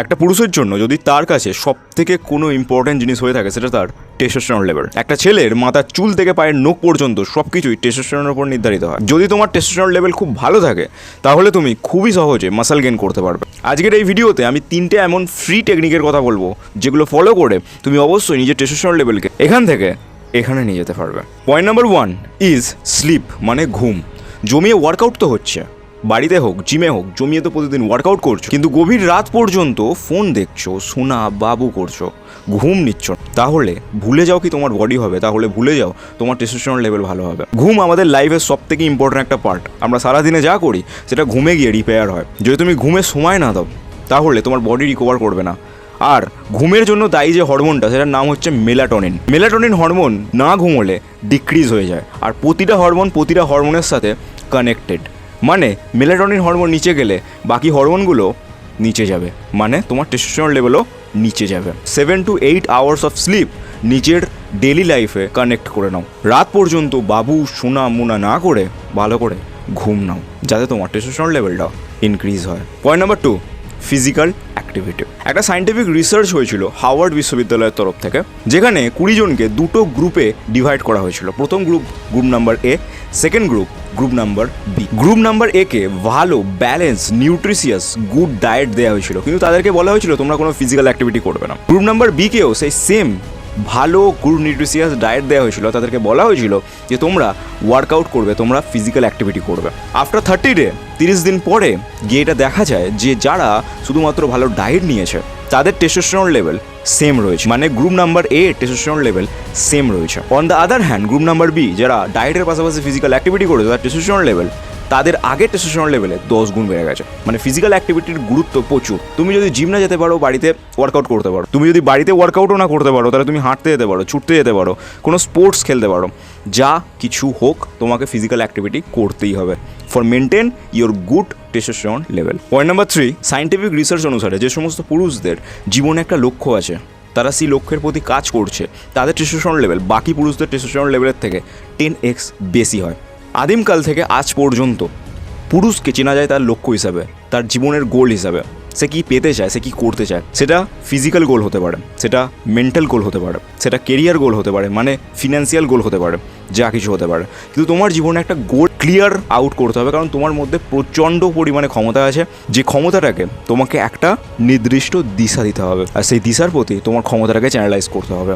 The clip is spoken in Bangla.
একটা পুরুষের জন্য যদি তার কাছে সবথেকে কোনো ইম্পর্টেন্ট জিনিস হয়ে থাকে সেটা তার টেস্টোস্টেরন লেভেল। একটা ছেলের মাথার চুল থেকে পায়ের নখ পর্যন্ত সব কিছুই টেস্টোস্টেরনের উপর নির্ধারিত হয়। যদি তোমার টেস্টোস্টেরন লেভেল খুব ভালো থাকে তাহলে তুমি খুবই সহজে মাসল গেইন করতে পারবে। আজকের এই ভিডিওতে আমি 3টে এমন ফ্রি টেকনিকের কথা বলবো যেগুলো ফলো করে তুমি অবশ্যই নিজের টেস্টোস্টেরন লেভেলকে এখান থেকে এখানে নিয়ে যেতে পারবে। পয়েন্ট নাম্বার 1 ইজ স্লিপ, মানে ঘুম। জমিয়ে ওয়ার্কআউট তো হচ্ছে, বাড়িতে হোক জিমে হোক, জমিয়ে তো প্রতিদিন ওয়ার্কআউট করছো, কিন্তু গভীর রাত পর্যন্ত ফোন দেখছো, সোনা বাবু করছো, ঘুম নিচ্ছ, তাহলে ভুলে যাও কি তোমার বডি হবে, তাহলে ভুলে যাও তোমার টেস্টোস্টেরন লেভেল ভালো হবে। ঘুম আমাদের লাইফের সব থেকে ইম্পর্ট্যান্ট একটা পার্ট। আমরা সারাদিনে যা করি সেটা ঘুমে গিয়ে রিপেয়ার হয়। যদি তুমি ঘুমে সময় না দাও তাহলে তোমার বডি রিকভার করবে না। আর ঘুমের জন্য দায়ী যে হরমোনটা সেটার নাম হচ্ছে মেলাটোনিন। মেলাটোনিন হরমোন না ঘুমোলে ডিক্রিজ হয়ে যায়, আর প্রতিটা হরমোনের সাথে কানেক্টেড। মানে মেলাটোনিন হরমোন নিচে গেলে বাকি হরমোনগুলো নিচে যাবে, মানে তোমার টেস্টোস্টেরন লেভেলও নিচে যাবে। 7 to 8 আওয়ার্স অফ স্লিপ নিজের ডেলি লাইফে কানেক্ট করে নাও। রাত পর্যন্ত বাবু সোনা মোনা না করে ভালো করে ঘুম নাও, যাতে তোমার টেস্টোস্টেরন লেভেলটা ইনক্রিজ হয়। Point number 2, physical activity. একটা সায়েন্টিফিক রিসার্চ হয়েছিল হাওয়ার্ড বিশ্ববিদ্যালয়ের তরফ থেকে, যেখানে 20 জনকে দুটো গ্রুপে ডিভাইড করা হয়েছিল। প্রথম group number A, second group number B. Group number A কে ভালো ব্যালেন্স নিউট্রিশিয়াস গুড ডায়েট দেওয়া হয়েছিল, কিন্তু তাদেরকে বলা হয়েছিল তোমরা কোনো ফিজিক্যাল অ্যাক্টিভিটি করবে না। গ্রুপ নাম্বার বি কেও সেই সেম ভালো গুড নিউট্রিশিয়াস ডায়েট দেওয়া হয়েছিল, তাদেরকে বলা হয়েছিল যে তোমরা ওয়ার্কআউট করবে, তোমরা ফিজিক্যাল অ্যাক্টিভিটি করবে। আফটার 30 ডে 30 দিন পরে গিয়ে এটা দেখা যায় যে যারা শুধুমাত্র ভালো ডায়েট নিয়েছে তাদের টেস্টোস্টেরন লেভেল সেম রয়েছে, মানে group number A testosterone level same রয়েছে। On the other hand group number B, যারা ডায়েটের পাশাপাশি ফিজিক্যাল অ্যাক্টিভিটি করেছে, তার টেস্টোস্টেরন লেভেল তাদের আগের টেস্টোস্টেরন লেভেলে 10 গুণ বেড়ে গেছে। মানে ফিজিক্যাল অ্যাক্টিভিটির গুরুত্ব প্রচুর। তুমি যদি জিম না যেতে পারো, বাড়িতে ওয়ার্কআউট করতে পারো। তুমি যদি বাড়িতে ওয়ার্কআউটও না করতে পারো, তাহলে তুমি হাঁটতে যেতে পারো, ছুটতে যেতে পারো, কোনো স্পোর্টস খেলতে পারো। যা কিছু হোক তোমাকে ফিজিক্যাল অ্যাক্টিভিটি করতেই হবে for maintain your good testosterone level. Point number 3, scientific research অনুসারে যে সমস্ত পুরুষদের জীবনে একটা লক্ষ্য আছে, তারা সেই লক্ষ্যের প্রতি কাজ করছে, তাদের টেস্টোস্টেরন লেভেল বাকি পুরুষদের টেস্টোস্টেরন লেভেলের থেকে 10x বেশি হয়। আদিমকাল থেকে আজ পর্যন্ত পুরুষকে চেনা যায় তার লক্ষ্য হিসাবে, তার জীবনের গোল হিসাবে। সে কী পেতে চায়, সে কী করতে চায়। সেটা ফিজিক্যাল গোল হতে পারে, সেটা মেন্টাল গোল হতে পারে, সেটা কেরিয়ার গোল হতে পারে, মানে ফিনান্সিয়াল গোল হতে পারে, যা কিছু হতে পারে। কিন্তু তোমার জীবনে একটা গোল ক্লিয়ার আউট করতে হবে, কারণ তোমার মধ্যে প্রচণ্ড পরিমাণে ক্ষমতা আছে, যে ক্ষমতাটাকে তোমাকে একটা নির্দিষ্ট দিশা দিতে হবে, আর সেই দিশার প্রতি তোমার ক্ষমতাটাকে চ্যানেলাইজ করতে হবে।